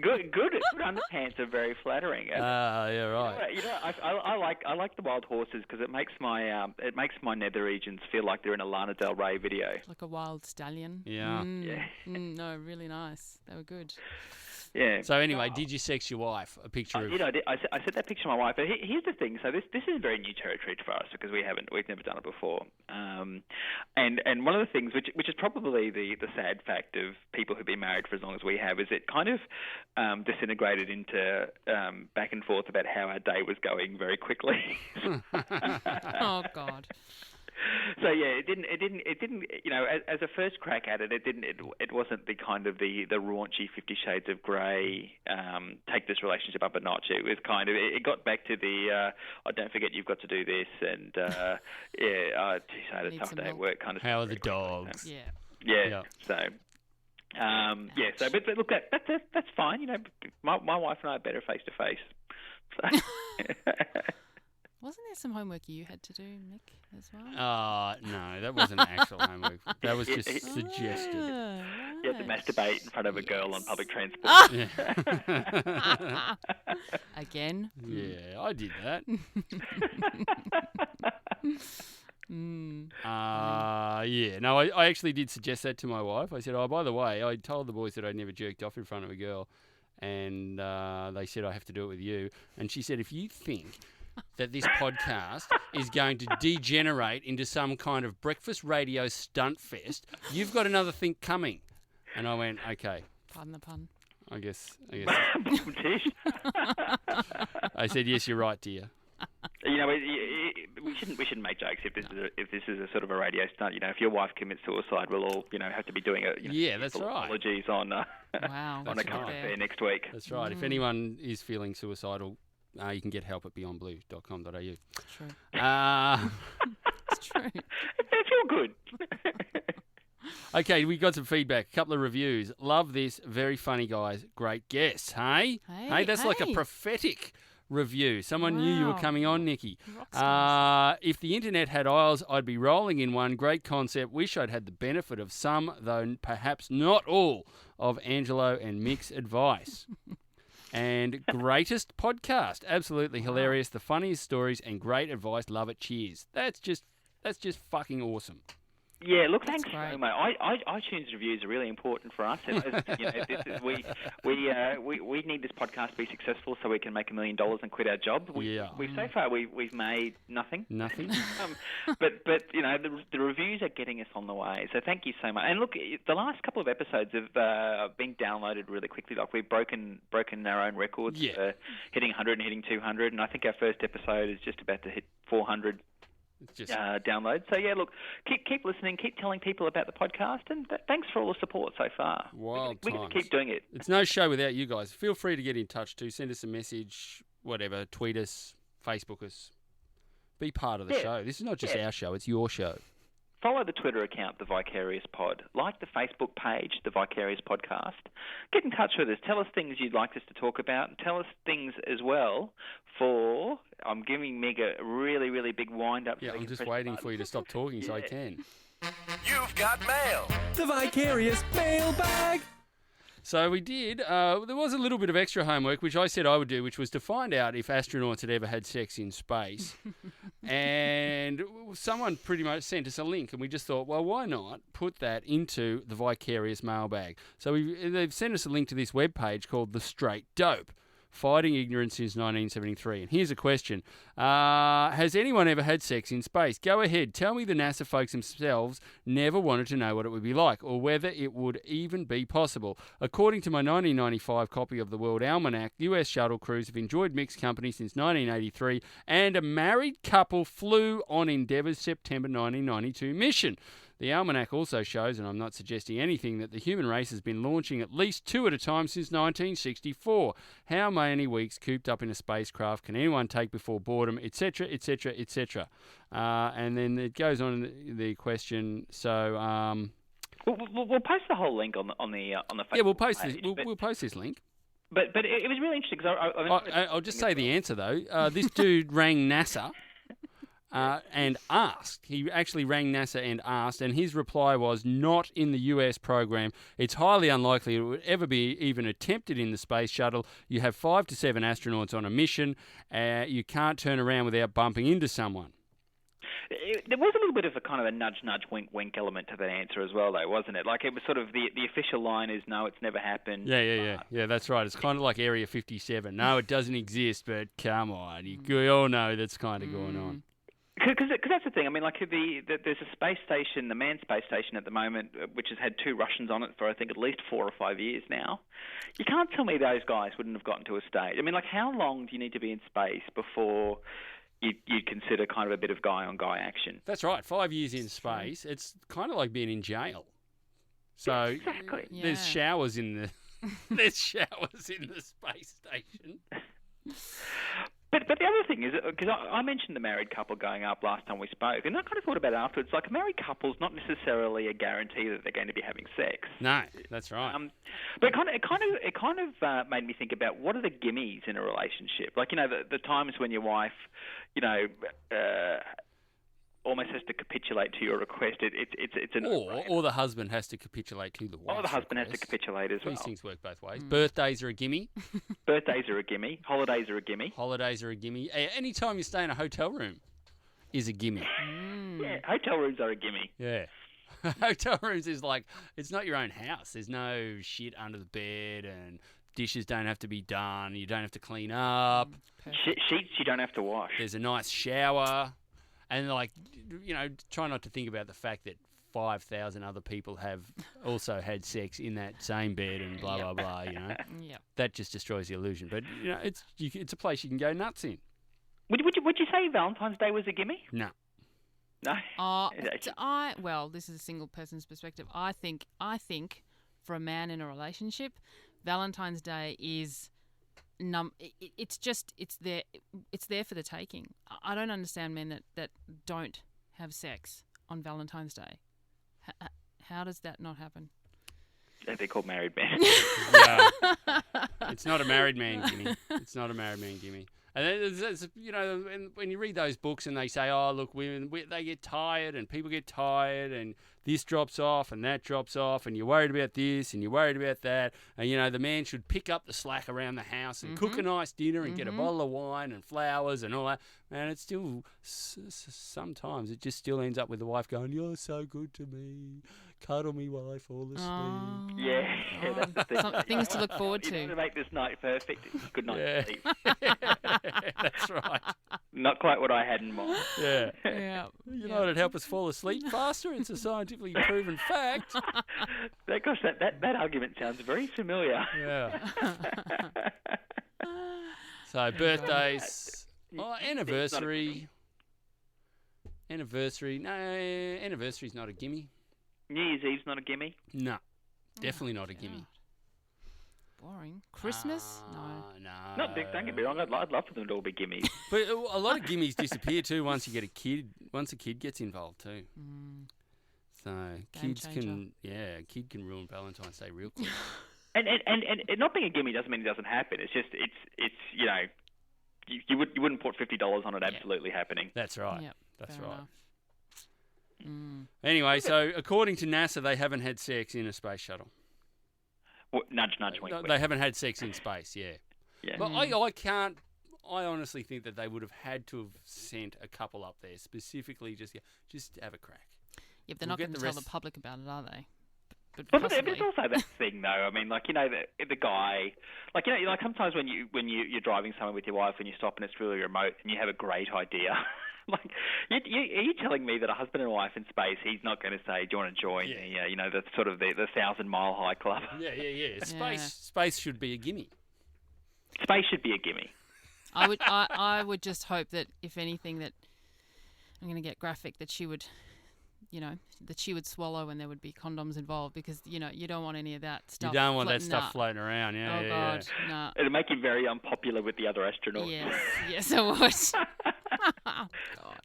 Good underpants are very flattering.
Yeah, right.
I like the wild horses because it makes my nether regions feel like they're in a Lana Del Rey video.
Like a wild stallion.
Yeah.
No, really nice. They were good.
Yeah.
So anyway, did you sex your wife a picture of?
I did. I sent that picture to my wife. But here's the thing. So this is very new territory for us because we've never done it before. And one of the things which is probably the sad fact of people who've been married for as long as we have is it kind of disintegrated into back and forth about how our day was going very quickly.
Oh God.
So yeah, it didn't. As a first crack at it, it wasn't the kind of the raunchy 50 Shades of Grey, take this relationship up a notch. It was kind of, it got back to the, don't forget you've got to do this, and geez, I had a tough day at work kind of.
How are the dogs?
Yeah. So. So but look, that's fine. My wife and I are better face to face.
Wasn't there some homework you had to do, Mick, as well?
No, that wasn't actual homework. That was just suggested.
Right.
You had to masturbate in front of a girl on public transport.
Again?
Yeah, I did that. Yeah. No, I actually did suggest that to my wife. I said, oh, by the way, I told the boys that I'd never jerked off in front of a girl, and they said I have to do it with you. And she said, if you think that this podcast is going to degenerate into some kind of breakfast radio stunt fest, you've got another thing coming. And I went, okay.
Pardon the pun.
I guess.
Tish.
I said, yes, you're right, dear.
You know, we shouldn't make jokes if this is a sort of a radio stunt. You know, if your wife commits suicide, we'll all have to be doing
that's right.
Apologies on
Wow,
on a current affair next week.
That's right. If anyone is feeling suicidal, you can get help at beyondblue.com.au.
True.
It's
true.
That's all good.
Okay, we got some feedback, a couple of reviews. Love this, very funny guys, great guests, hey? Hey, that's like a prophetic review. Someone knew you were coming on, Nikki. If the internet had aisles, I'd be rolling in one. Great concept. Wish I'd had the benefit of some, though perhaps not all, of Angelo and Mick's advice. And greatest podcast. Absolutely hilarious. The funniest stories and great advice. Love it. Cheers. That's just fucking awesome.
Yeah, look, thanks so much. iTunes reviews are really important for us. We need this podcast to be successful so we can make $1 million and quit our job. So far we've made nothing.
Nothing.
But the reviews are getting us on the way. So thank you so much. And look, the last couple of episodes have been downloaded really quickly. Like we've broken our own records, hitting 100 and hitting 200, and I think our first episode is just about to hit 400. Download. So yeah, look, keep listening, keep telling people about the podcast, and thanks for all the support so far.
Wild
we
times.
Can keep doing it.
It's no show without you guys. Feel free to get in touch too. Send us a message, whatever. Tweet us, Facebook us. Be part of the show. This is not just our show; it's your show.
Follow the Twitter account, The Vicarious Pod. Like the Facebook page, The Vicarious Podcast. Get in touch with us. Tell us things you'd like us to talk about. And tell us things as well for... I'm giving Meg a really, really big wind-up.
Yeah, I'm just waiting for you to stop talking so I can.
You've got mail.
The Vicarious Mailbag.
So we did. There was a little bit of extra homework, which I said I would do, which was to find out if astronauts had ever had sex in space. And someone pretty much sent us a link, and we just thought, well, why not put that into the Vicarious Mailbag? So they've sent us a link to this webpage called The Straight Dope. Fighting ignorance since 1973. And here's a question. Has anyone ever had sex in space? Go ahead. Tell me the NASA folks themselves never wanted to know what it would be like or whether it would even be possible. According to my 1995 copy of the World Almanac, US shuttle crews have enjoyed mixed company since 1983 and a married couple flew on Endeavour's September 1992 mission. The almanac also shows, and I'm not suggesting anything, that the human race has been launching at least 2 at a time since 1964. How many weeks cooped up in a spacecraft can anyone take before boredom, etc., etc., etc.? And then it goes on the question. So
we'll post the whole link on the Facebook.
Yeah, we'll post
page,
this. We'll post this link.
But it was really interesting because
I'll just say the answer though. This dude rang NASA. And asked. He actually rang NASA and asked, and his reply was, not in the US program. It's highly unlikely it would ever be even attempted in the space shuttle. You have 5 to 7 astronauts on a mission. You can't turn around without bumping into someone.
There was a little bit of a kind of a nudge, wink, wink element to that answer as well, though, wasn't it? Like it was sort of the official line is, no, it's never happened.
Yeah, that's right. It's kind of like Area 57. No, it doesn't exist, but come on. You all know that's kind of going on.
Because that's the thing. I mean, like there's a space station, the manned space station at the moment, which has had 2 Russians on it for I think at least 4 or 5 years now. You can't tell me those guys wouldn't have gotten to a stage. I mean, like how long do you need to be in space before you consider kind of a bit of guy-on-guy action?
That's right. 5 years in space. It's kind of like being in jail. So
exactly.
There's showers in the space station.
But the other thing is, because I mentioned the married couple going up last time we spoke, and I kind of thought about it afterwards, like a married couple's not necessarily a guarantee that they're going to be having sex.
No, that's right.
But it kind of made me think about what are the gimmies in a relationship? Like, the times when your wife, almost has to capitulate to your request. It's an
or the husband has to capitulate to the wife.
Or the husband has to capitulate as well.
These things work both ways. Birthdays are a gimme.
Birthdays are a gimme. Holidays are a gimme.
Holidays are a gimme. Any time you stay in a hotel room is a gimme.
Yeah, hotel rooms are a gimme.
Yeah. Hotel rooms is like, it's not your own house. There's no shit under the bed and dishes don't have to be done. You don't have to clean up.
Sheets you don't have to wash.
There's a nice shower. And, like, you know, try not to think about the fact that 5,000 other people have also had sex in that same bed and blah, blah, blah, you know.
Yep.
That just destroys the illusion. But, you know, it's a place you can go nuts in.
Would you say Valentine's Day was a gimme?
No.
No.
Well, this is a single person's perspective. I think for a man in a relationship, Valentine's Day is it's there for the taking. I don't understand men that don't have sex on Valentine's Day. How does that not happen?
They're called married men.
Yeah. It's not a married man gimme. It's not a married man gimme. And it's, you know, when you read those books and they say, oh, look, women, they get tired and people get tired and this drops off and that drops off and you're worried about this and you're worried about that. And, you know, the man should pick up the slack around the house and cook a nice dinner and get a bottle of wine and flowers and all that. Man, it's still, sometimes it just still ends up with the wife going, you're so good to me. Cuddle me while I fall asleep.
Yeah, that's the thing.
Some things to look forward to.
In order to make this night perfect, good night sleep.
That's right.
Not quite what I had in mind.
Yeah.
Yeah.
You know what'd help us fall asleep faster? It's a scientifically proven fact.
Gosh, that argument sounds very familiar.
Yeah. So birthdays, anniversary. Anniversary. No, anniversary's not a gimme.
New Year's Eve's not a gimme.
No, definitely not a gimme.
Boring. Christmas? No.
No, don't get me wrong. I'd love for them to all be gimmies.
But a lot of gimmies disappear too once you get a kid. Once a kid gets involved too. So kids can, a kid can ruin Valentine's Day real quick.
and it not being a gimme doesn't mean it doesn't happen. It's just it's you know, you wouldn't put $50 on it absolutely happening.
That's right.
Yep,
That's
fair
right.
enough.
Anyway, so according to NASA, they haven't had sex in a space shuttle.
Well, nudge, wink,
No,
wink.
they haven't had sex in space, yeah. But I honestly think that they would have had to have sent a couple up there specifically just to have a crack.
Yeah, but they're not
We'll get
going to
the
tell the
rest-
public about it, are they? But
But
possibly.
there's also that thing, though. I mean, like, you know, the guy, like, you know, like sometimes when you're driving somewhere with your wife and you stop and it's really remote and you have a great idea. Like, are you telling me that a husband and a wife in space, he's not going to say, do you want to join the, you know, the sort of the 1,000-mile high club?
Yeah. Space should be a gimme.
Space should be a gimme.
I would just hope that, if anything, that I'm going to get graphic, that she would, you know, that she would swallow and there would be condoms involved, because, you know, you don't want any of that stuff.
You don't want that stuff floating around. Yeah,
Oh, God, nah.
It'll make you very unpopular with the other astronauts.
Yes, it would. God.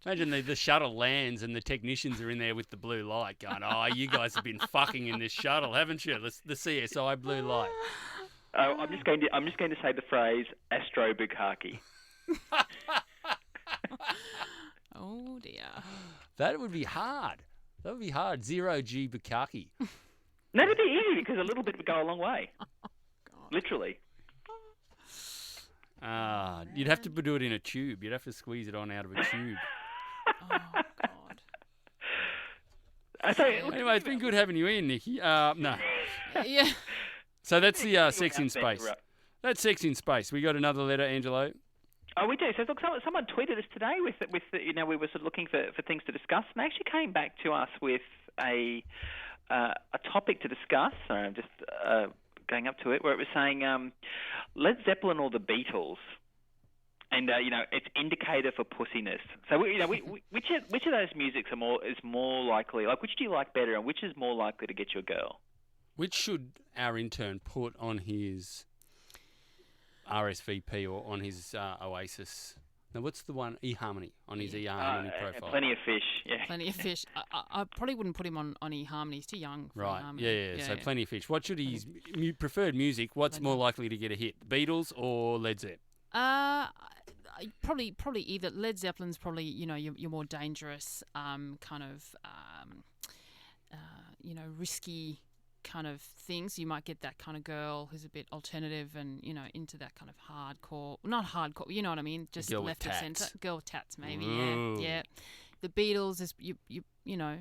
Imagine the shuttle lands and the technicians are in there with the blue light going, oh, you guys have been fucking in this shuttle, haven't you? The CSI blue light.
Oh, I'm just going to say the phrase astro bukkake.
Oh, dear.
That would be hard. That would be hard. 0G bukkake.
No, it'd be easy because a little bit would go a long way. Literally.
You'd have to do it in a tube. You'd have to squeeze it on out of a tube.
Oh, God.
So,
Anyway, it's been good having you in, Nikki. No.
Yeah.
So that's the sex in space. That's sex in space. We got another letter, Angelo.
Oh, we do. So look, someone tweeted us today with you know, we were sort of looking for things to discuss, and they actually came back to us with a topic to discuss. Sorry, I'm just going up to it, where it was saying Led Zeppelin or the Beatles, and you know, it's indicator for pussiness. So which of those musics is more likely? Like, which do you like better, and which is more likely to get you a girl?
Which should our intern put on his RSVP or on his Oasis? Now, what's the one? eHarmony, on his eHarmony profile.
Plenty of fish, yeah.
Plenty of fish. I probably wouldn't put him on eHarmony. He's too young for
Right,
eHarmony.
yeah. So Plenty of Fish. What should his preferred music, what's more likely to get a hit? The Beatles or Led Zepp?
Probably either. Led Zeppelin's probably, you know, your more dangerous, kind of, you know, risky kind of things. You might get that kind of girl who's a bit alternative and, you know, into that kind of hardcore, not hardcore, you know what I mean? Just
girl with
left of
tats.
centre. Girl with tats, maybe.
Ooh.
Yeah. the Beatles is you know,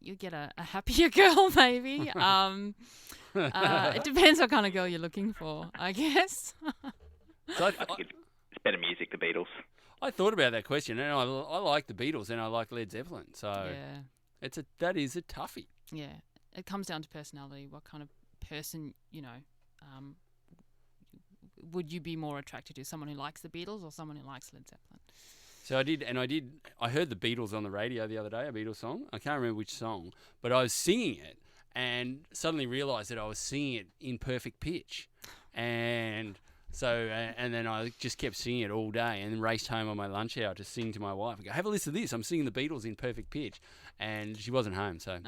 you get a happier girl maybe. It depends what kind of girl you're looking for, I guess.
So
I think it's better music, the Beatles.
I thought about that question, and I like the Beatles and I like Led Zeppelin. So
Yeah.
that is a toughie.
Yeah. It comes down to personality. What kind of person, you know, would you be more attracted to? Someone who likes the Beatles or someone who likes Led Zeppelin?
So I heard the Beatles on the radio the other day, a Beatles song. I can't remember which song, but I was singing it and suddenly realised that I was singing it in perfect pitch. And so, and then I just kept singing it all day and then raced home on my lunch hour to sing to my wife. I go, have a listen to this. I'm singing the Beatles in perfect pitch. And she wasn't home, so...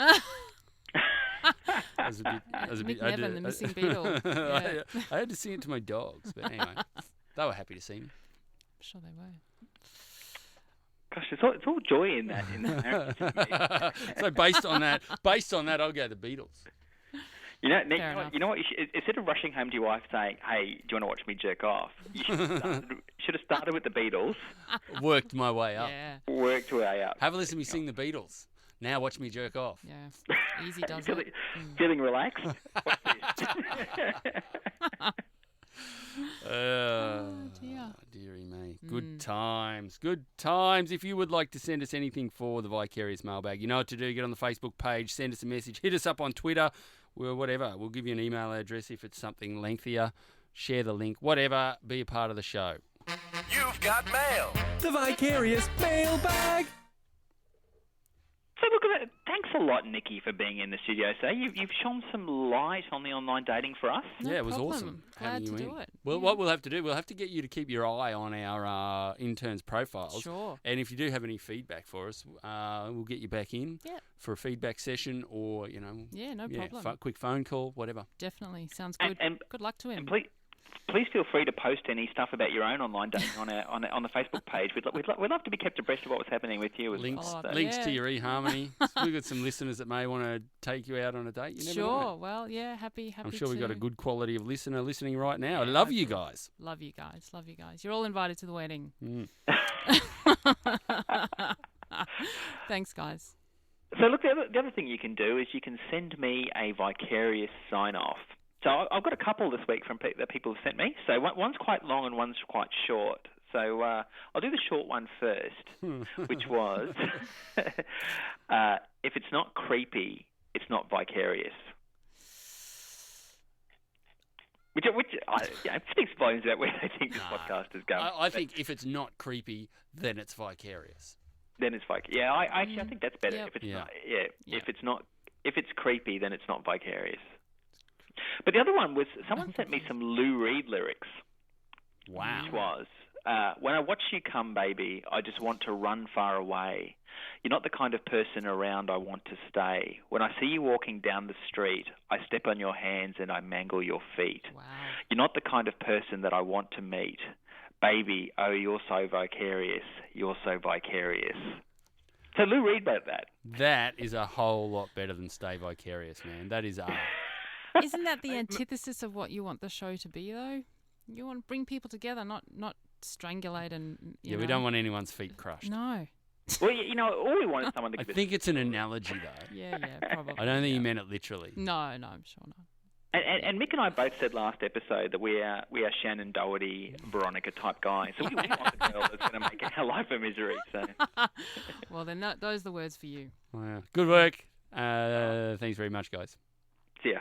Mick Nevin, the missing Beatle. Yeah.
I had to sing it to my dogs, but anyway, they were happy to see me.
I'm sure they were.
Gosh, it's all joy in that marriage.
So based on that, I'll go the Beatles.
You know, Nick, you know what? You instead of rushing home to your wife saying, "Hey, do you want to watch me jerk off?" You should have started with the Beatles.
Worked my way up.
Yeah.
Worked your way up.
Have a listen to me sing the Beatles. Now watch me jerk off.
Yeah. Easy does it.
Feeling relaxed?
Dearie me. Good times. Good times. If you would like to send us anything for the Vicarious mailbag, you know what to do. Get on the Facebook page, send us a message, hit us up on Twitter, whatever. We'll give you an email address if it's something lengthier. Share the link, whatever. Be a part of the show.
You've got mail.
The Vicarious mailbag.
So look at that. Thanks a lot, Nikki, for being in the studio today. You've shone some light on the online dating for us.
No
yeah, it was
problem.
awesome.
Glad
having
to
you
do
in.
it.
Well,
Yeah.
what we'll have to do, we'll have to get you to keep your eye on our interns' profiles.
Sure.
And if you do have any feedback for us, we'll get you back in for a feedback session or,
Yeah, no problem.
quick phone call, whatever.
Definitely. Sounds good.
And
good luck to him.
please feel free to post any stuff about your own online dating on the Facebook page. We'd love to be kept abreast of what's happening with you.
Links
Yeah.
to your eHarmony. We've got some listeners that may want to take you out on a date. You never
Sure.
know.
Well, yeah, happy
I'm sure
to.
we've got a good quality of listener listening right now. I
Yeah,
love you
hopefully.
guys.
Love you guys. Love you guys. You're all invited to the wedding. Thanks, guys.
So look, the other thing you can do is you can send me a Vicarious sign-off. So I've got a couple this week that people have sent me. So one's quite long and one's quite short. So I'll do the short one first, which was, if it's not creepy, it's not vicarious. Which speaks volumes about where they think this podcast is going.
I think if it's not creepy, then it's vicarious.
Then it's vicarious. Yeah, I think that's better.
Yep.
If it's
Yep.
not, if it's creepy, then it's not vicarious. But the other one was someone sent me some Lou Reed lyrics.
Wow.
Which was, when I watch you come, baby, I just want to run far away. You're not the kind of person around I want to stay. When I see you walking down the street, I step on your hands and I mangle your feet.
Wow.
You're not the kind of person that I want to meet. Baby, oh, you're so vicarious. You're so vicarious. So Lou Reed wrote that.
That is a whole lot better than Stay Vicarious, man. That is art.
Isn't that the antithesis of what you want the show to be, though? You want to bring people together, not strangulate and. You know.
We don't want anyone's feet crushed.
No.
Well, all we want is someone to
I
give us...
think it's an analogy, though.
Yeah, probably.
I don't think he meant it literally.
No, I'm sure not.
And Mick and I both said last episode that we are Shannon Doherty, Veronica type guys. So we want the girl that's going to make our life a misery. So.
Well, then those are the words for you.
Wow. Good work. Thanks very much, guys.
See ya.